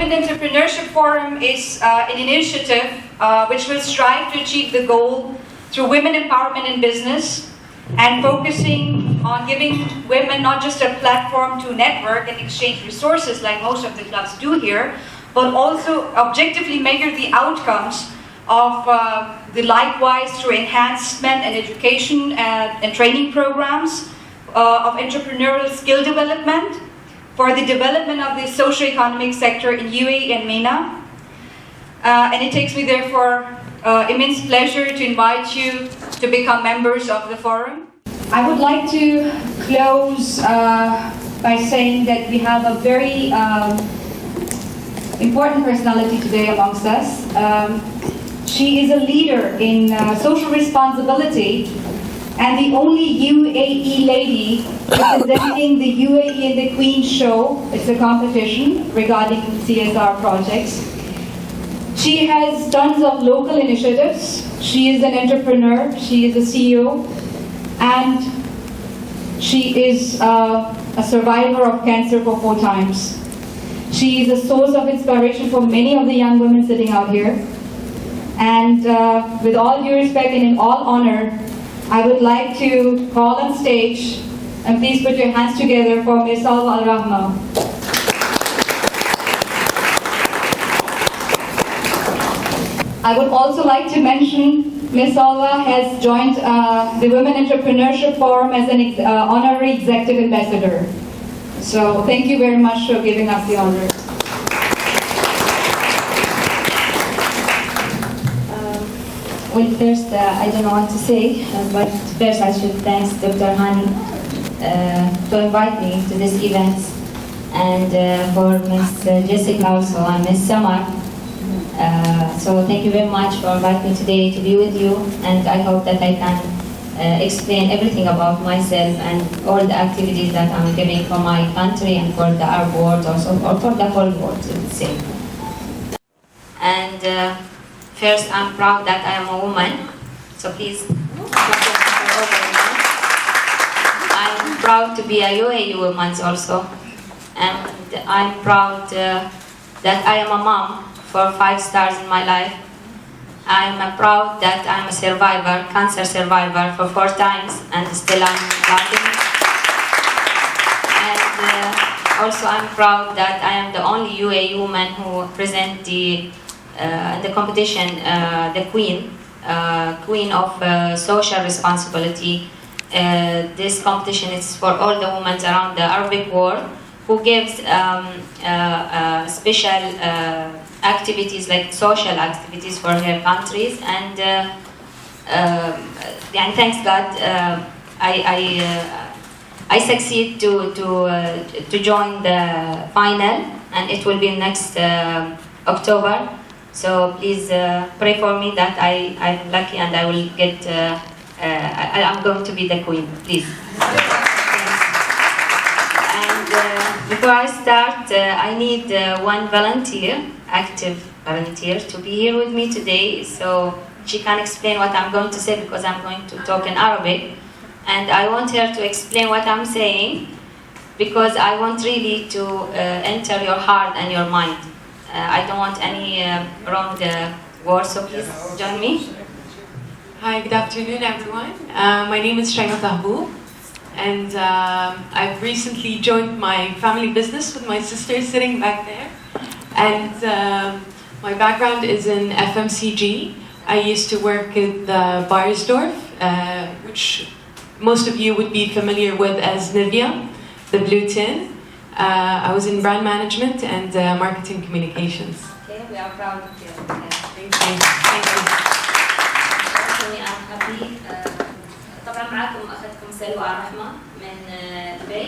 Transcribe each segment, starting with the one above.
Women Entrepreneurship Forum is an initiative which will strive to achieve the goal through women empowerment in business and focusing on giving women not just a platform to network and exchange resources like most of the clubs do here, but also objectively measure the outcomes of the likewise through enhancement and education and training programs of entrepreneurial skill development for the development of the socio-economic sector in UAE and MENA. And it takes me therefore immense pleasure to invite you to become members of the forum. I would like to close by saying that we have a very important personality today amongst us. She is a leader in social responsibility and the only UAE lady representing the UAE and the Queen show. It's a competition regarding CSR projects. She has tons of local initiatives. She is an entrepreneur. She is a CEO. And she is a survivor of cancer for 4 times. She is a source of inspiration for many of the young women sitting out here. And with all due respect and in all honor, I would like to call on stage, and please put your hands together for Ms. Salwa Al-Rahma. I would also like to mention Ms. Salwa has joined the Women Entrepreneurship Forum as an honorary executive ambassador. So thank you very much for giving us the honor. Well, first, I don't know what to say, but first I should thank Dr. Hani to invite me to this event, and for Ms. Jessica also, and Ms. Samar. So thank you very much for inviting me today to be with you, and I hope that I can explain everything about myself and all the activities that I'm doing for my country and for the Arab world also, or for the whole world, I would say. And first, I'm proud that I am a woman, so please. I'm proud to be a UAE woman also, and I'm proud that I am a mom for 5 stars in my life. I'm proud that I'm a survivor, cancer survivor for 4 times, and still I'm laughing. And also I'm proud that I am the only UAE woman who present the competition, the Queen of Social Responsibility. This competition is for all the women around the Arabic world who gives special activities like social activities for her countries. And thanks God, I succeed to join the final, and it will be next October. So please pray for me that I'm lucky and I will get, I'm going to be the queen, please. And before I start, I need one volunteer, active volunteer, to be here with me today, so she can explain what I'm going to say, because I'm going to talk in Arabic. And I want her to explain what I'm saying, because I want really to enter your heart and your mind. I don't want any wrong words, so please join me. Hi, good afternoon everyone. My name is Shayma Tahboo, and I've recently joined my family business with my sister sitting back there. And my background is in FMCG. I used to work at Bayersdorf, which most of you would be familiar with as Nivea, the blue tin. I was in brand management and marketing communications. Okay, we are proud of you. Thank you. Thank you. We are happy. طبعا معكم أخذكم سلوى رحمة من دبي،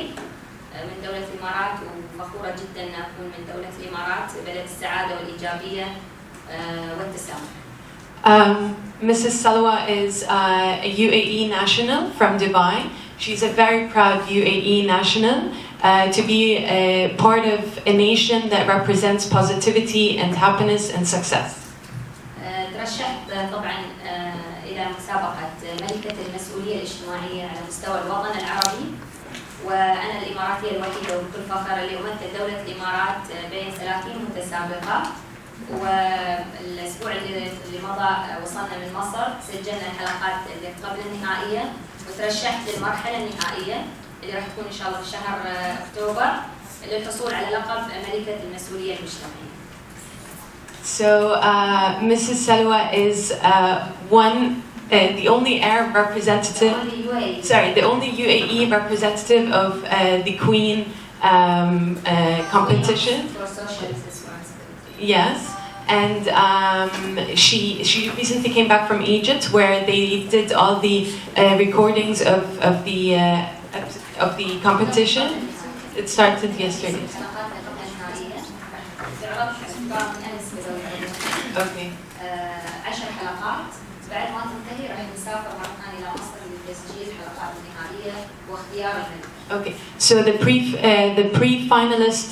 من دولة الإمارات، وفخورة جدا أن أكون من دولة الإمارات، بلد السعادة والإيجابية والتسامح. Mrs. Salwa is a UAE national from Dubai. She's a very proud UAE national to be a part of a nation that represents positivity and happiness and success. ترشحت طبعا إلى مسابقة ملكة المسؤولية الاجتماعية على مستوى الوطن العربي. وأنا الإماراتية الوحيدة وبكل فخر اللي أمثل دولة الإمارات بين 30 متسابقة. والأسبوع اللي مضى وصلنا من مصر، سجلنا الحلقات اللي قبل النهائية وترشحت للمرحلة النهائية اللي راح تكون إن شاء الله في شهر أكتوبر للحصول على لقب ملكة المسؤولية المجتمعية. So Mrs. Salwa is the only Arab representative. The only UAE representative of the Queen competition. For social responsibility. Yes, and she recently came back from Egypt, where they did all the recordings of the competition. It started yesterday. Okay. 10 حلقات بعد ما تنتهي راح نسافر مرة ثانية إلى مصر لتسجيل الحلقات النهائية واختيار الملك. Okay. So the pre-finalist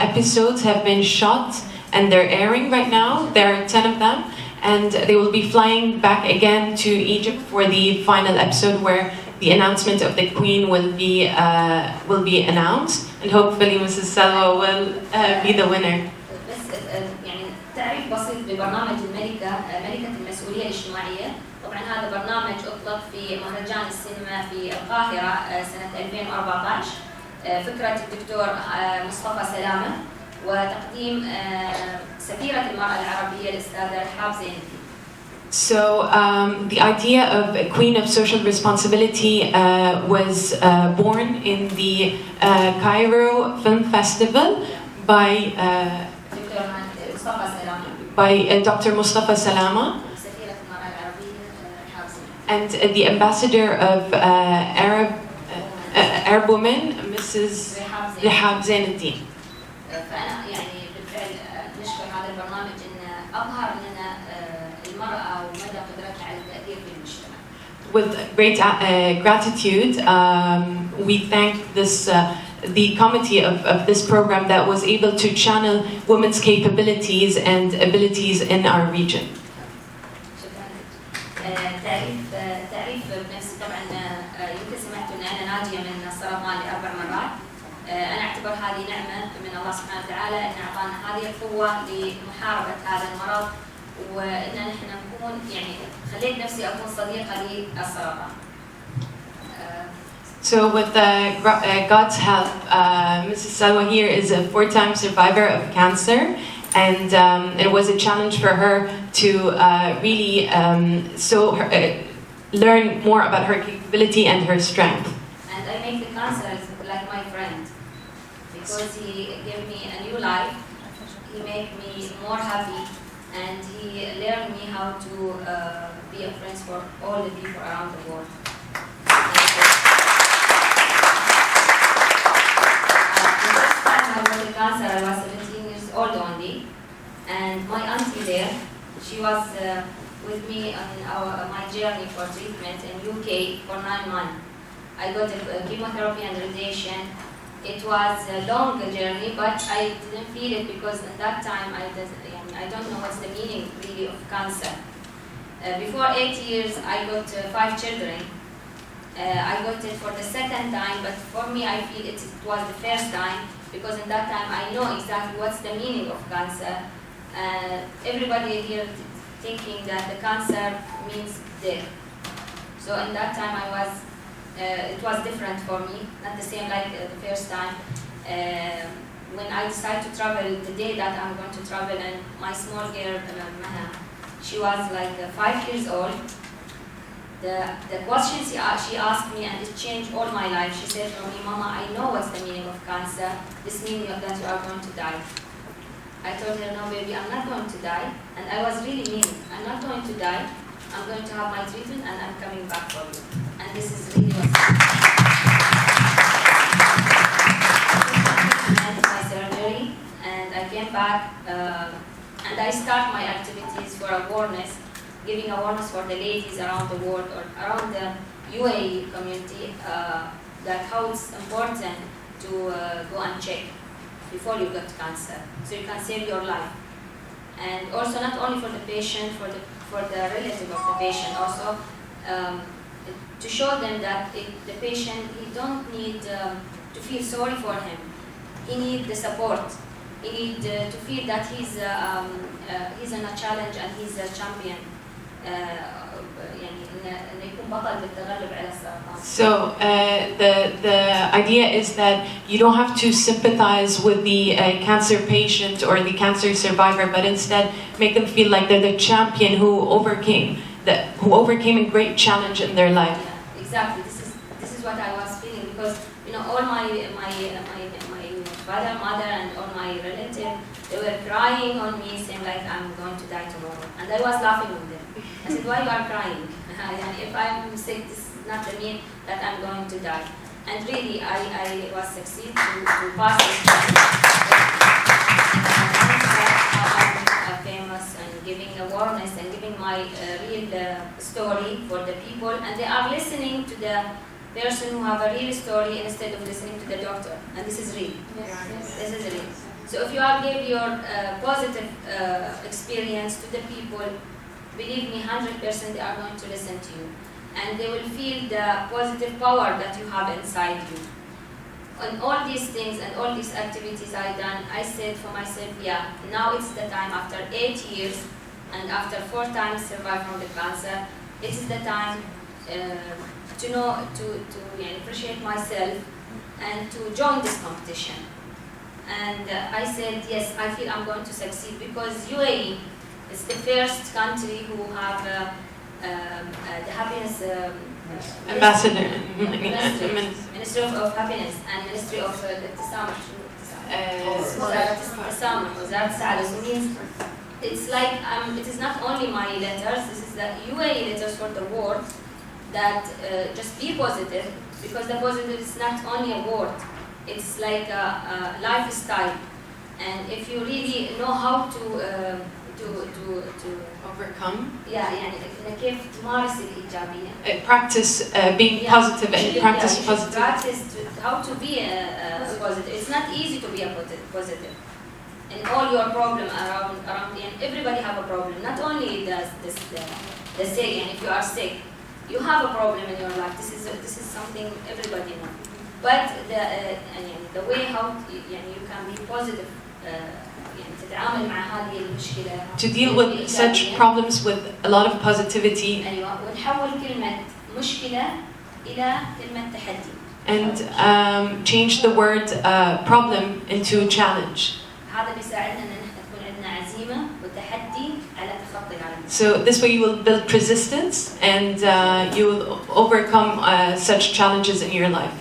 episodes have been shot and they're airing right now. There are 10 of them, and they will be flying back again to Egypt for the final episode, where the announcement of the Queen will be announced, and hopefully Mrs. Salwa will be the winner. تعريف بسيط ببرنامج ملكة المسؤولية الاجتماعية. طبعا هذا برنامج أطلق في مهرجان السينما في القاهرة سنة 2014. فكرة الدكتور مصطفى سلامة وتقديم سفيرة المرأة العربية الأستاذة رحاب زينتي. So the idea of a Queen of Social Responsibility was born in the Cairo Film Festival by Dr. Mustafa Salama and the ambassador of Arab women, Mrs. Rehab Zainuddin. With great gratitude, we thank the committee of this program that was able to channel women's capabilities and abilities in our region. تعريف بنفسي طبعا يمكن سمعتوا ان انا ناجيه من السرطان ل4 مرات. انا اعتبر هذه نعمه من الله سبحانه وتعالى ان اعطانا هذه القوه لمحاربه هذا المرض، وان نحن نكون خليت نفسي اكون صديقه للسرطان. So with God's help, Mrs. Salwa here is a 4-time survivor of cancer, and it was a challenge for her to really learn more about her capability and her strength. And I make the cancer like my friend, because he gave me a new life, he made me more happy, and he learned me how to be a friend for all the people around the world. Cancer, I was 17 years old only, and my auntie there, she was with me on my journey for treatment in UK for 9 months. I got chemotherapy and radiation. It was a long journey, but I didn't feel it because at that time I don't know what's the meaning really of cancer. Before 8 years, I got 5 children. I got it for the second time, but for me I feel it was the first time, because in that time I know exactly what's the meaning of cancer. Everybody here thinking that the cancer means death. So in that time it was different for me, not the same like the first time. When I decided to travel, the day that I'm going to travel, and my small girl, Maha, she was like 5 years old. The question she asked me, and it changed all my life. She said to me, "Mama, I know what's the meaning of cancer. This meaning that you are going to die." I told her, "No, baby, I'm not going to die." And I was really mean. I'm not going to die. I'm going to have my treatment, and I'm coming back for you. And this is really what's and my surgery, and I came back, and I start my activities for awareness, giving awareness for the ladies around the world or around the UAE community, that how it's important to go and check before you get cancer, so you can save your life. And also not only for the patient, for the relative of the patient, also to show them that the patient, he don't need to feel sorry for him. He need the support. He need to feel that he's in a challenge and he's a champion. So the idea is that you don't have to sympathize with the cancer patient or the cancer survivor, but instead make them feel like they're the champion who overcame a great challenge in their life. Yeah, exactly. This is what I was feeling, because all my father, mother, and all my relatives, they were crying on me, saying like I'm going to die tomorrow, and I was laughing with them. I said, why you are crying? If I'm sick, this is not mean that I'm going to die. And really, I was succeed to pass this I'm famous and giving awareness and giving my real story for the people, and they are listening to the person who have a real story instead of listening to the doctor. And this is real. Yes. This is real. So if you are give your positive experience to the people, believe me, 100% they are going to listen to you. And they will feel the positive power that you have inside you. On all these things and all these activities I done, I said for myself, yeah, now it's the time, after 8 years and after 4 times survive from the cancer, it is the time to know, to appreciate myself and to join this competition. And I said, yes, I feel I'm going to succeed, because UAE is the first country who have the happiness ambassador, Ministry of Happiness and Ministry of Tasammuh. So means it's like it is not only my letters. This is the UAE letters for the world. That just be positive, because the positive is not only a word. It's like a lifestyle, and if you really know how to overcome. يعني كيف تمارس الإيجابية. Practice being positive and practice positive. Practice how to be positive. It's not easy to be a positive. In all your problem around and everybody have a problem. Not only the sick, and if you are sick, you have a problem in your life. This is something everybody knows. But the way how you can be positive. To deal with such problems with a lot of positivity. And change the word problem into a challenge. So this way you will build resistance and you will overcome such challenges in your life.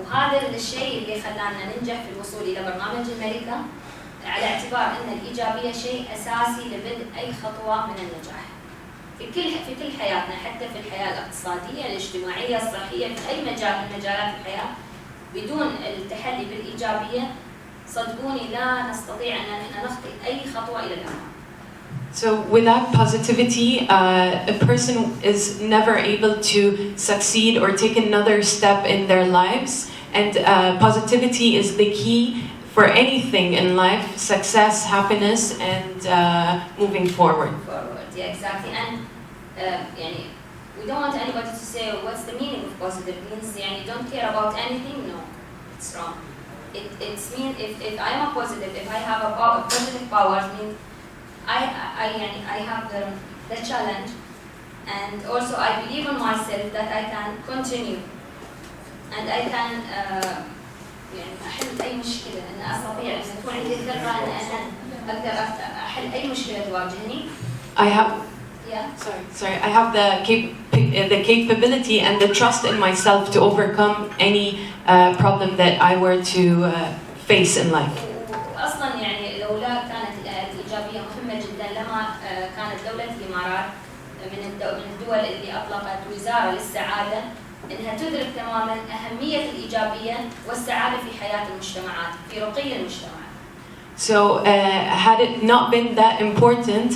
وهذا الشيء اللي خلانا ننجح في الوصول إلى برنامج الملكة، على اعتبار أن الإيجابية شيء أساسي لبدء أي خطوة من النجاح في كل حياتنا، حتى في الحياة الاقتصادية، الاجتماعية، الصحية، في أي مجال من مجالات الحياة. بدون التحلي بالإيجابية صدقوني لا نستطيع أن نخطي أي خطوة إلى الأمام. So without positivity, a person is never able to succeed or take another step in their lives. And positivity is the key for anything in life: success, happiness, and moving forward. Yeah, exactly. And we don't want anybody to say, what's the meaning of positive? It means you don't care about anything? No, it's wrong. It means if I am a positive, if I have a positive power, it means I have the challenge, and also I believe in myself that I can continue, and I can أحل أي مشكلة، أن أستطيع أن تكون عندي القدرة أن أنا أقدر أحل أي مشكلة تواجهني. I have the capability and the trust in myself to overcome any problem that I were to face in life. أصلاً لولا كانت الإيجابية مهمة جداً لما كانت دولة الإمارات من الدول اللي أطلقت وزارة للسعادة إنها تدرك تماماً أهمية الإيجابية والسعادة في حياة المجتمعات، في رقي المجتمعات. So had it not been that important,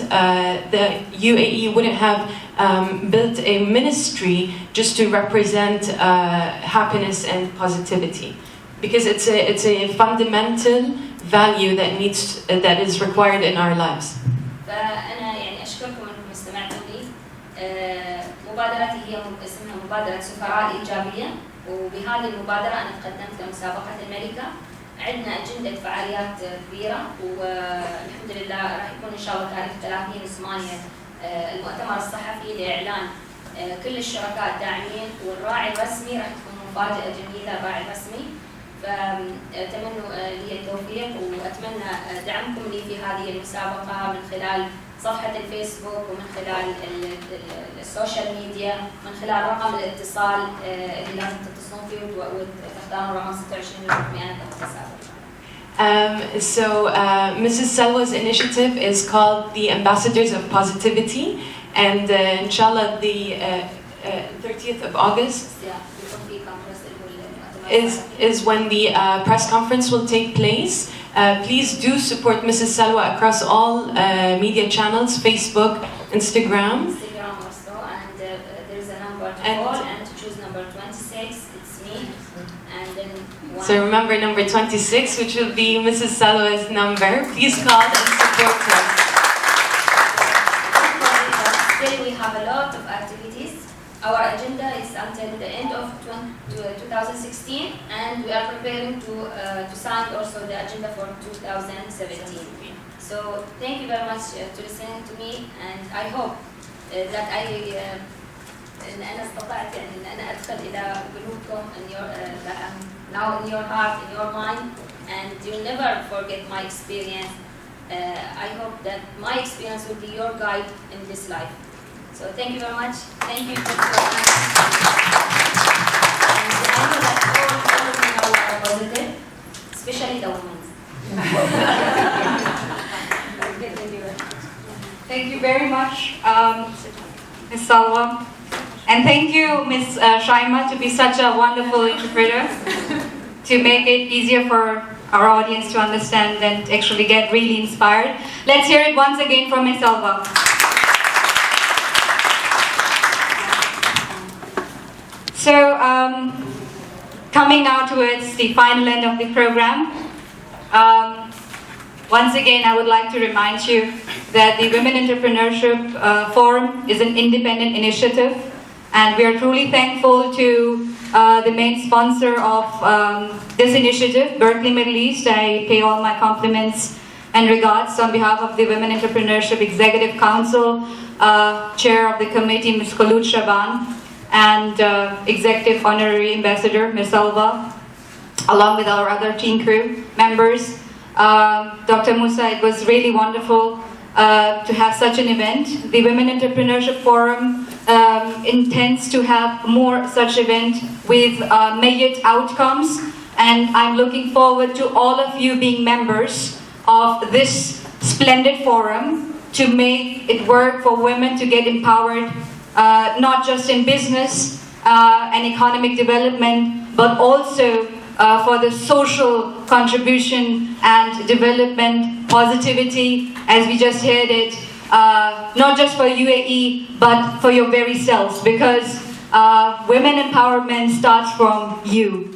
the UAE wouldn't have built a ministry just to represent happiness and positivity, because it's a fundamental value that is required in our lives. فأنا أشكركم أنكم استمعتوا لي. مبادرتي هي اسمها مبادرة سفراء إيجابية، وبهذه المبادرة أنا تقدمت لمسابقة الملكة. عندنا أجندة فعاليات كبيرة، والحمد لله راح يكون إن شاء الله تاريخ 30/8 المؤتمر الصحفي لإعلان كل الشركاء الداعمين، والراعي الرسمي راح تكون مفاجأة جميلة، الراعي الرسمي. فأتمنى لي التوفيق، وأتمنى دعمكم لي في هذه المسابقة من خلال صفحة الفيسبوك، ومن خلال السوشيال ميديا، من خلال رقم الاتصال اللي لازم تتصلون فيه وتختارون رقم 26 الرقمي أنا كمتسابق. Mrs. Salwa's initiative is called the Ambassadors of Positivity, and inshallah the 30th of August is when the press conference will take place. Please do support Mrs. Salwa across all media channels, Facebook, Instagram. Also, and there's a number to call and to choose number 26, it's me. And then so remember number 26, which will be Mrs. Salwa's number. Please call and support her. Still, we have a lot of activities. Our agenda is until the end of 2016, and we are preparing to sign also the agenda for 2017. So thank you very much to listening to me, and I hope that أنا استطعت يعني أن أنا أدخل إلى قلوبكم that I'm now in your heart, in your mind, and you'll never forget my experience. I hope that my experience will be your guide in this life. So thank you very much. Thank you for and I know that all of you now are positive, especially the women. Thank you very much, Ms. Salwa. And thank you, Ms. Shaima, to be such a wonderful interpreter, to make it easier for our audience to understand and actually get really inspired. Let's hear it once again from Ms. Salwa. So, coming now towards the final end of the program, once again I would like to remind you that the Women Entrepreneurship Forum is an independent initiative, and we are truly thankful to the main sponsor of this initiative, Berkeley Middle East. I pay all my compliments and regards on behalf of the Women Entrepreneurship Executive Council, Chair of the committee, Ms. Khulud Shaban, and Executive Honorary Ambassador, Ms. Salwa, along with our other team crew members. Dr. Musa, it was really wonderful to have such an event. The Women Entrepreneurship Forum intends to have more such events with measured outcomes, and I'm looking forward to all of you being members of this splendid forum to make it work for women to get empowered, not just in business and economic development, but also for the social contribution and development, positivity, as we just heard it, not just for UAE, but for your very selves, because women empowerment starts from you.